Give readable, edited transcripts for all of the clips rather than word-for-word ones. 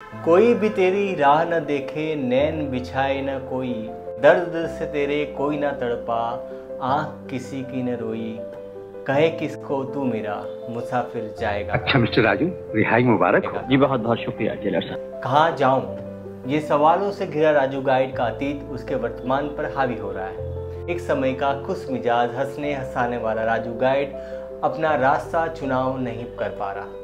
कोई भी तेरी राह न देखे, नैन बिछाए न कोई, दर्द से तेरे कोई न तड़पा, आँख किसी की न रोई, कहे किसको तू मेरा मुसाफिर जाएगा। अच्छा मिस्टर राजू, रिहाई मुबारक हो। जी बहुत बहुत शुक्रिया जेलर साहब। कहाँ जाऊं? ये सवालों से घिरा राजू गाइड का अतीत उसके वर्तमान पर हावी हो रहा है। एक समय का खुश मिजाज, हंसने हंसाने वाला राजू गाइड अपना रास्ता चुनाव नहीं कर पा रहा।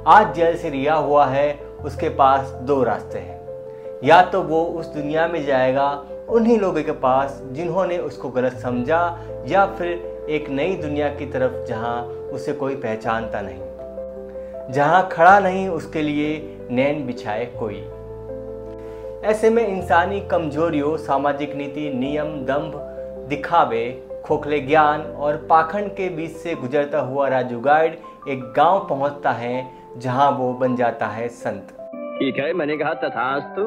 आज जेल से रिहा हुआ है, उसके पास दो रास्ते हैं। या तो वो उस दुनिया में जाएगा उन्हीं लोगों के पास जिन्होंने उसको गलत समझा, या फिर एक नई दुनिया की तरफ जहां उसे कोई पहचानता नहीं, जहां खड़ा नहीं उसके लिए नैन बिछाए कोई। ऐसे में इंसानी कमजोरियों, सामाजिक नीति, नियम, दंभ, दिखावे, खोखले ज्ञान और पाखंड के बीच से गुजरता हुआ राजू गाइड एक गांव पहुंचता है जहां वो बन जाता है संत। ठीक है, मैंने कहा तथास्तु।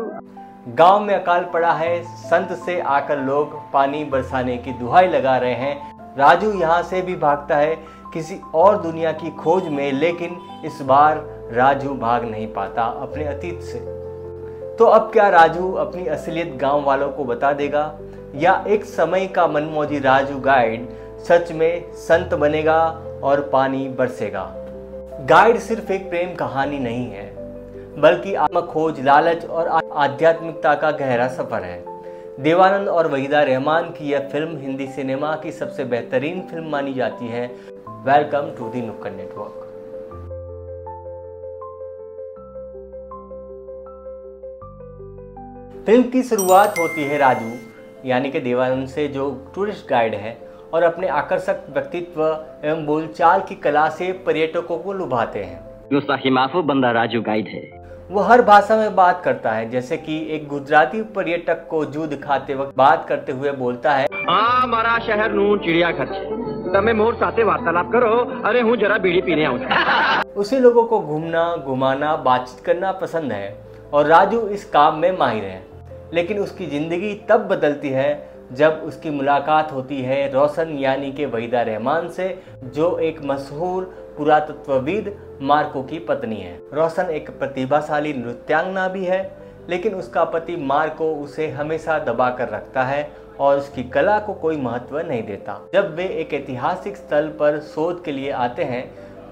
गांव में अकाल पड़ा है, संत से आकर लोग पानी बरसाने की दुहाई लगा रहे हैं। राजू यहाँ से भी भागता है किसी और दुनिया की खोज में, लेकिन इस बार राजू भाग नहीं पाता अपने अतीत से। तो अब क्या राजू अपनी असलियत गांव वालों को बता देगा, या एक समय का मनमौजी राजू गाइड सच में संत बनेगा और पानी बरसेगा? गाइड सिर्फ एक प्रेम कहानी नहीं है, बल्कि आत्मखोज, लालच और आध्यात्मिकता का गहरा सफर है। देवानंद और वहीदा रहमान की यह फिल्म हिंदी सिनेमा की सबसे बेहतरीन फिल्म मानी जाती है। वेलकम टू द नुक्कड़ नेटवर्क। फिल्म की शुरुआत होती है राजू यानी कि देवानंद से, जो टूरिस्ट गाइड है और अपने आकर्षक व्यक्तित्व एवं बोलचाल की कला से पर्यटकों को लुभाते हैं। गुस्ताखी माफ, बंदा राजू गाइड है। वो हर भाषा में बात करता है, जैसे कि एक गुजराती पर्यटक को जू दिखाते वक्त बात करते हुए बोलता है, हाँ मारा शहर नू चिड़ियाघर छे, तमे मोर साथे वार्तालाप करो, अरे हूँ जरा बीड़ी पीने आऊं। उसे लोगों को घूमना, घुमाना, बातचीत करना पसंद है और राजू इस काम में माहिर है। लेकिन उसकी जिंदगी तब बदलती है जब उसकी मुलाकात होती है रोशन यानी कि वहीदा रहमान से, जो एक मशहूर पुरातत्वविद मार्को की पत्नी है। रोशन एक प्रतिभाशाली नृत्यांगना भी है, लेकिन उसका पति मार्को उसे हमेशा दबा कर रखता है और उसकी कला को कोई महत्व नहीं देता। जब वे एक ऐतिहासिक स्थल पर शोध के लिए आते हैं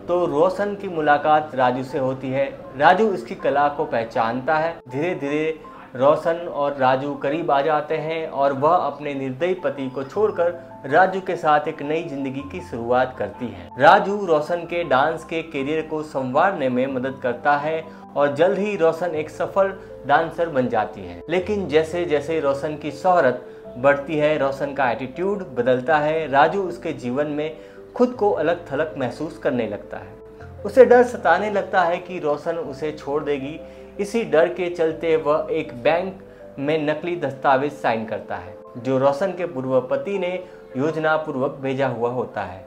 तो रोशन की मुलाकात राजू से होती है। राजू इसकी कला को पहचानता है। धीरे धीरे रोशन और राजू करीब आ जाते हैं और वह अपने निर्दयी पति को छोड़कर राजू के साथ एक नई जिंदगी की शुरुआत करती है। राजू रोशन के डांस के करियर को संवारने में मदद करता है और जल्द ही रोशन एक सफल डांसर बन जाती है। लेकिन जैसे जैसे रोशन की शोहरत बढ़ती है, रोशन का एटीट्यूड बदलता है। राजू उसके जीवन में खुद को अलग थलग महसूस करने लगता है। उसे डर सताने लगता है कि रोशन उसे छोड़ देगी। इसी डर के चलते वह एक बैंक में नकली दस्तावेज साइन करता है, जो रोशन के पूर्व पति ने योजना पूर्वक भेजा हुआ होता है।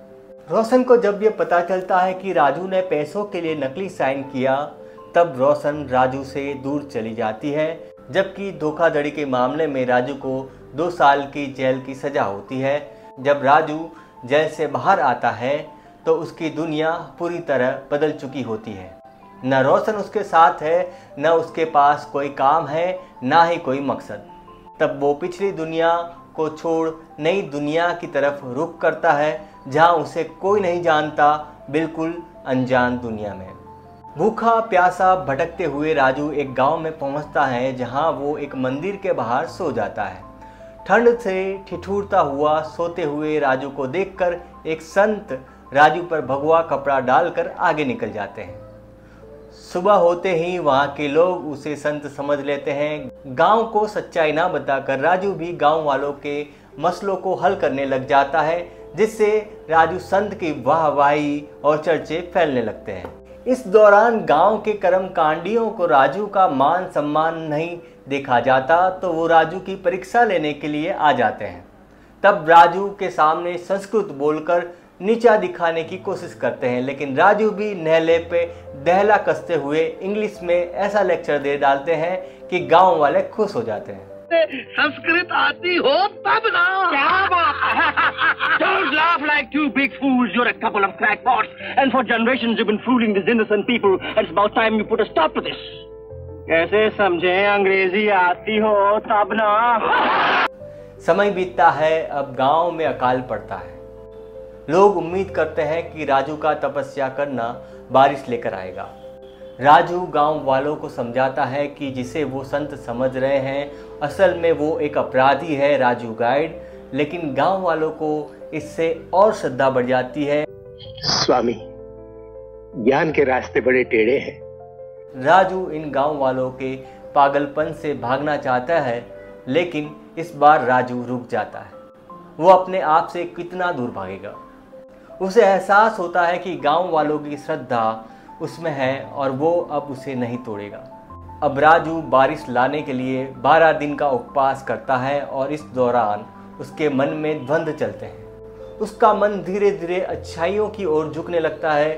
रोशन को जब यह पता चलता है कि राजू ने पैसों के लिए नकली साइन किया, तब रोशन राजू से दूर चली जाती है। जबकि धोखाधड़ी के मामले में राजू को 2 साल की जेल की सजा होती है। जब राजू जेल से बाहर आता है तो उसकी दुनिया पूरी तरह बदल चुकी होती है। न रोशन उसके साथ है, न उसके पास कोई काम है, ना ही कोई मकसद। तब वो पिछली दुनिया को छोड़ नई दुनिया की तरफ रुख करता है, जहां उसे कोई नहीं जानता, बिल्कुल अनजान दुनिया में। भूखा प्यासा भटकते हुए राजू एक गांव में पहुंचता है, जहां वो एक मंदिर के बाहर सो जाता है। ठंड से ठिठुरता हुआ सोते हुए राजू को देखकर एक संत राजू पर भगवा कपड़ा डालकर आगे निकल जाते हैं। सुबह होते ही वहां के लोग उसे संत समझ लेते हैं। गांव को सच्चाई ना बताकर राजू भी गांव वालों के मसलों को हल करने लग जाता है, जिससे राजू संत की वाहवाही और चर्चे फैलने लगते हैं। इस दौरान गांव के कर्मकांडियों को राजू का मान सम्मान नहीं देखा जाता, तो वो राजू की परीक्षा लेने के लिए आ जाते हैं। तब राजू के सामने संस्कृत बोलकर नीचा दिखाने की कोशिश करते हैं, लेकिन राजू भी नहले पे दहला कसते हुए इंग्लिश में ऐसा लेक्चर दे डालते हैं कि गांव वाले खुश हो जाते हैं। संस्कृत आती हो तब ना। क्या बात? Don't laugh like two big fools. You're a couple of crackpots, and for generations you've been fooling these innocent people. And it's about time you put a stop to this. कैसे समझे, अंग्रेजी आती हो तब ना। समय बीतता है, अब गांव में अकाल पड़ता है। लोग उम्मीद करते हैं कि राजू का तपस्या करना बारिश लेकर आएगा। राजू गांव वालों को समझाता है कि जिसे वो संत समझ रहे हैं असल में वो एक अपराधी है, राजू गाइड। लेकिन गांव वालों को इससे और श्रद्धा बढ़ जाती है। स्वामी, ज्ञान के रास्ते बड़े टेढ़े हैं। राजू इन गांव वालों के पागलपन से भागना चाहता है, लेकिन इस बार राजू रुक जाता है। वो अपने आप से कितना दूर भागेगा। उसे एहसास होता है कि गांव वालों की श्रद्धा उसमें है और वो अब उसे नहीं तोड़ेगा। अब राजू बारिश लाने के लिए 12 दिन का उपवास करता है और इस दौरान उसके मन में द्वंद्व चलते हैं। उसका मन धीरे धीरे अच्छाइयों की ओर झुकने लगता है,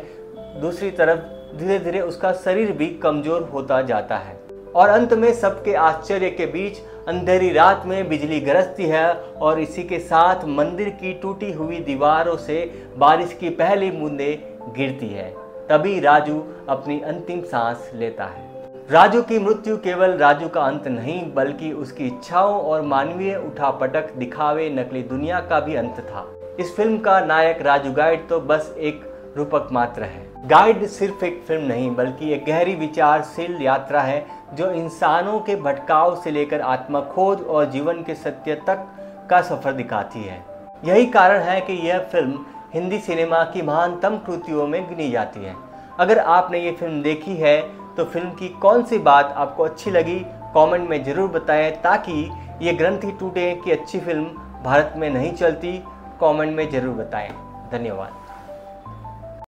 दूसरी तरफ धीरे धीरे उसका शरीर भी कमजोर होता जाता है और अंत में सबके आश्चर्य के बीच अंधेरी रात में बिजली गरजती है और इसी के साथ मंदिर की टूटी हुई दीवारों से बारिश की पहली बूंदें गिरती है। तभी राजू अपनी अंतिम सांस लेता है। राजू की मृत्यु केवल राजू का अंत नहीं बल्कि उसकी इच्छाओं और मानवीय उठापटक दिखावे नकली दुनिया का भी अंत था। इस फिल्म का नायक राजू गाइड तो बस एक रूपक मात्र है। गाइड सिर्फ एक फिल्म नहीं बल्कि एक गहरी विचारशील यात्रा है जो इंसानों के भटकाव से लेकर आत्मखोज और जीवन के सत्य तक का सफर दिखाती है। यही कारण है कि यह फिल्म हिंदी सिनेमा की महानतम कृतियों में गिनी जाती है। अगर आपने ये फिल्म देखी है तो फिल्म की कौन सी बात आपको अच्छी लगी कमेंट में ज़रूर बताएं, ताकि ये ग्रंथि टूटे कि अच्छी फिल्म भारत में नहीं चलती। कमेंट में ज़रूर बताएं। धन्यवाद।